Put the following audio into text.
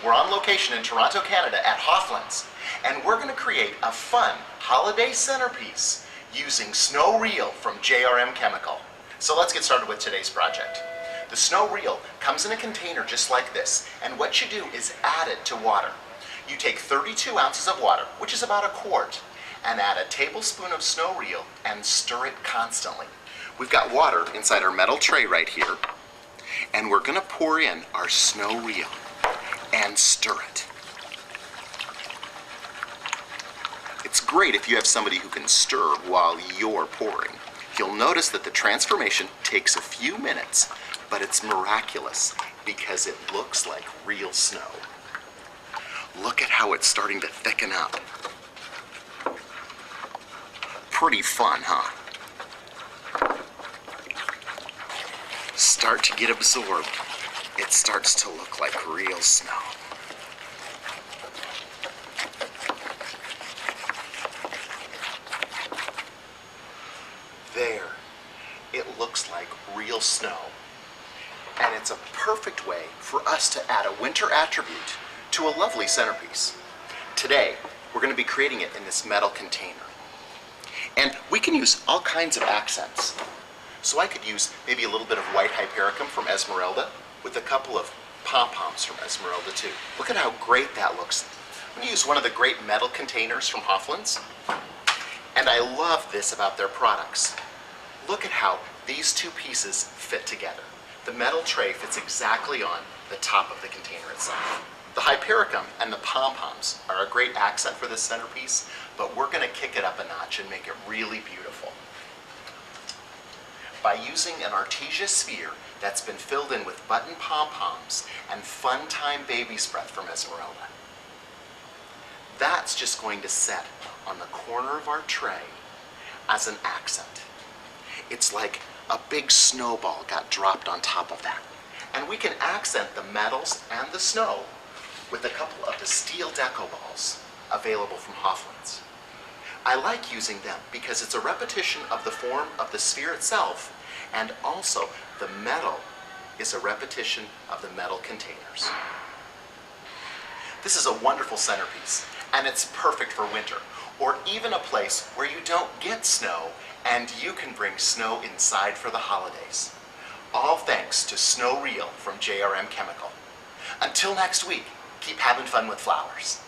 We're on location in Toronto, Canada at Hofflands, and we're going to create a fun holiday centerpiece using Snow Reel from JRM Chemical. So let's get started with today's project. The Snow Reel comes in a container just like this, and what you do is add it to water. You take 32 ounces of water, which is about a quart, and add a tablespoon of Snow Reel and stir it constantly. We've got water inside our metal tray right here, and we're going to pour in our Snow Reel and stir it. It's great if you have somebody who can stir while you're pouring. You'll notice that the transformation takes a few minutes, but it's miraculous because it looks like real snow. Look at how it's starting to thicken up. Pretty fun, huh? Start to get absorbed. It starts to look like real snow. There, it looks like real snow. And it's a perfect way for us to add a winter attribute to a lovely centerpiece. Today, we're going to be creating it in this metal container. And we can use all kinds of accents. So I could use maybe a little bit of white hypericum from Esmeralda with a couple of pom-poms from Esmeralda too. Look at how great that looks. I'm going to use one of the great metal containers from Hofflands. And I love this about their products. Look at how these two pieces fit together. The metal tray fits exactly on the top of the container itself. The hypericum and the pom-poms are a great accent for this centerpiece, but we're going to kick it up a notch and make it really beautiful by using an Artesia sphere that's been filled in with button pom-poms and Fun Time Baby's Breath from Esmeralda. That's just going to set on the corner of our tray as an accent. It's like a big snowball got dropped on top of that. And we can accent the metals and the snow with a couple of the steel deco balls available from Hofflands. I like using them because it's a repetition of the form of the sphere itself, and also the metal is a repetition of the metal containers. This is a wonderful centerpiece, and it's perfect for winter, or even a place where you don't get snow and you can bring snow inside for the holidays. All thanks to Snow Reel from JRM Chemical. Until next week, keep having fun with flowers.